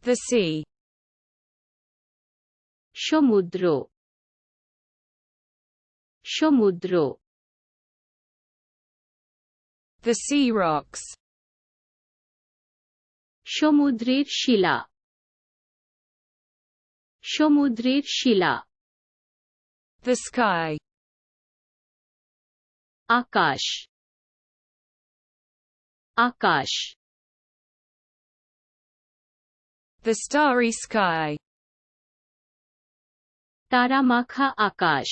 The sea. সমুদ্র সমুদ্র The sea rocks. সমুদ্রের শিলা সমুদ্রের শিলা The sky. Akash Akash The starry sky. তারামাখা Akash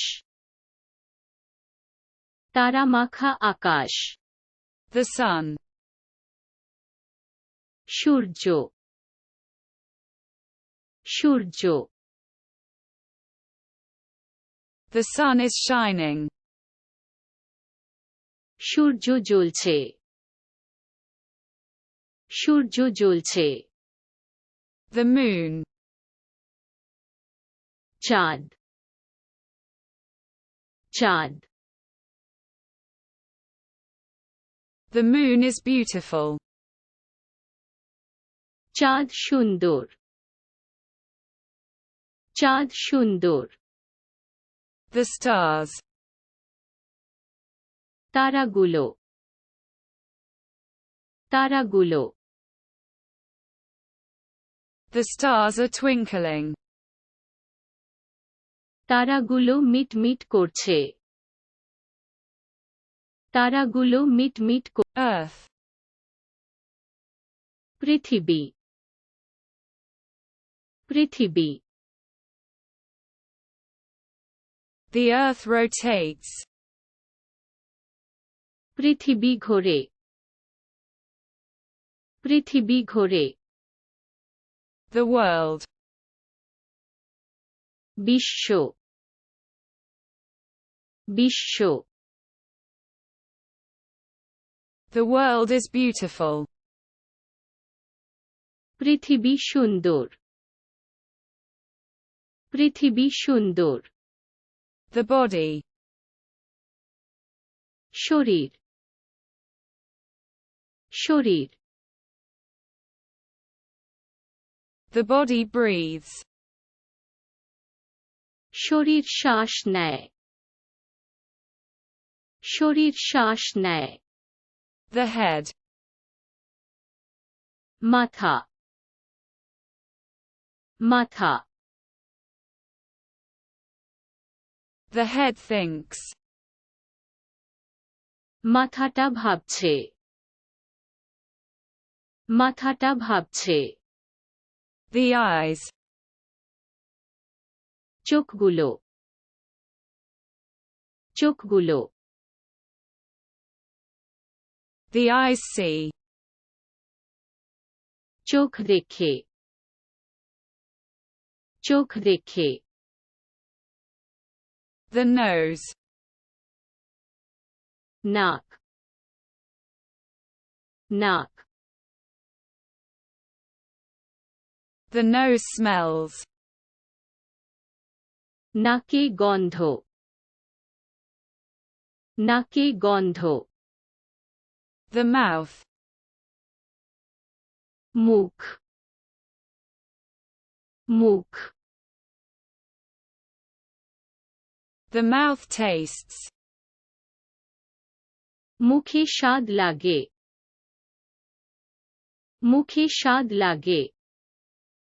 তারামাখা Akash The sun. Surya Surya The sun is shining. সূর্য জ্বলছে সূর্য জ্বলছে The moon. চাঁদ চাঁদ The moon is beautiful. চাঁদ সুন্দর চাঁদ সুন্দর The stars. তারাগুলো তারাগুলো The stars are twinkling. তারাগুলো মিটমিট করছে তারাগুলো মিটমিট Earth. পৃথিবী পৃথিবী The earth rotates. পৃথিবী ঘোরে পৃথিবী ঘোরে The world. বিশ্ব বিশ্ব The world is beautiful. পৃথিবী সুন্দর পৃথিবী সুন্দর The body. শরীর শরীর The body breathes. শরীর শ্বাস নেয় শরীর শ্বাস নেয় The head. মাথা মাথা The head thinks. মাথাটা ভাবছে মাথাটা ভাবছে The eyes. চোখগুলো চোখগুলো The eyes see. চোখ দেখে চোখ দেখে The nose. নাক নাক The nose smells. নাকে গন্ধ নাকে গন্ধ The mouth. মুখ মুখ The mouth tastes. মুখে স্বাদ লাগে মুখে স্বাদ লাগে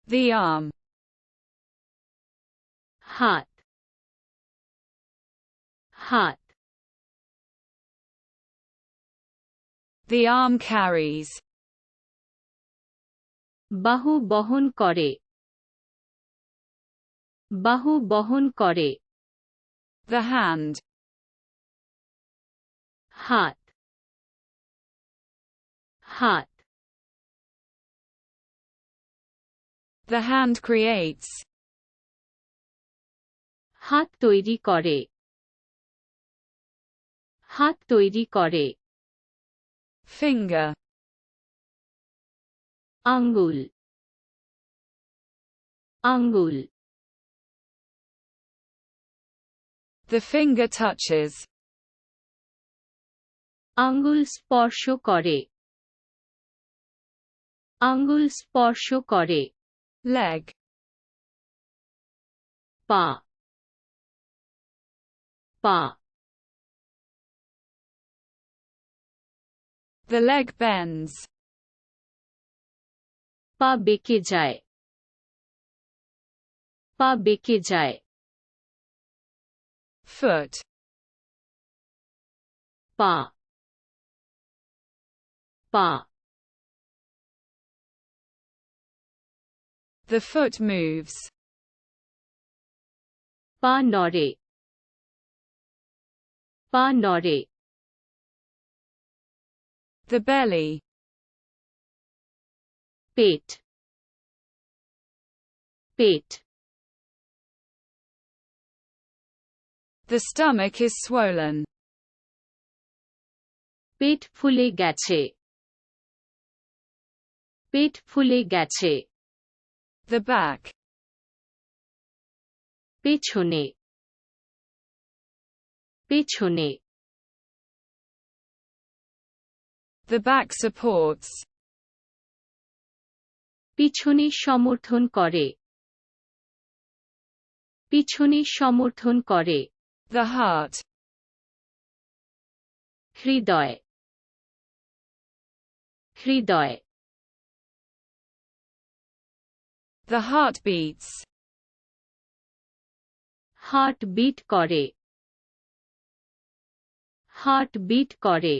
The arm. হাত হাত The arm carries. বাহু বহন করে বাহু বহন করে The hand. হাত হাত The hand creates. হাত তৈরি করে হাত তৈরি করে Finger. আঙ্গুল আঙ্গুল The finger touches. আঙ্গুল স্পর্শ করে আঙ্গুল স্পর্শ করে leg, পা পা the leg bends, পা বেঁকে যায় পা বেঁকে যায় foot, পা পা the foot moves, পা নড়ে পা নড়ে the belly, pet pet the stomach is swollen, পেট ফুলে গেছে পেট ফুলে গেছে the back, পেছনে পেছনে the back supports, পিছনে সমর্থন করে পিছনে সমর্থন করে the heart, হৃদয় হৃদয় the heart beats, heart beat করে হার্ট বিট করে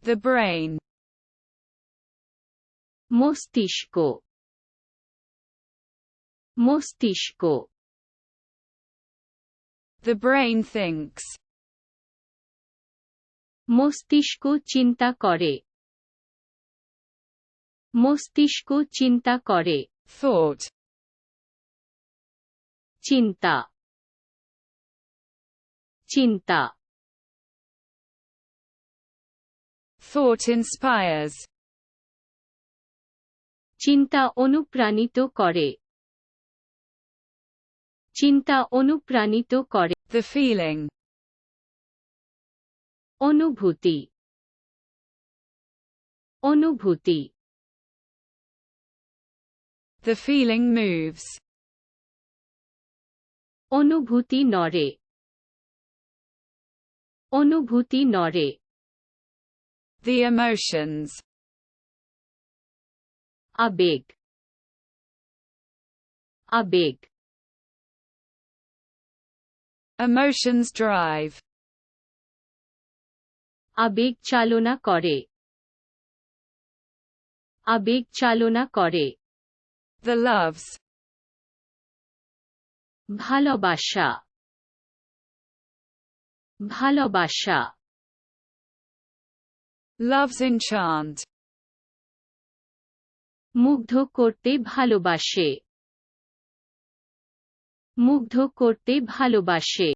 the brain, মস্তিষ্ক মস্তিষ্ক the brain thinks, মস্তিষ্ক চিন্তা করে মস্তিষ্ক চিন্তা করে thought, চিন্তা চিন্তা thought inspires, চিন্তা অনুপ্রাণিত করে চিন্তা অনুপ্রাণিত করে the feeling, অনুভূতি অনুভূতি the feeling moves, অনুভূতি নড়ে অনুভূতি নড়ে the emotions, আবেগ আবেগ emotions drive, আবেগ চালনা করে আবেগ চালনা করে the loves, ভালোবাসা ভালোবাসা loves enchant, মুগ্ধ করতে ভালোবাসে মুগ্ধ করতে ভালোবাসে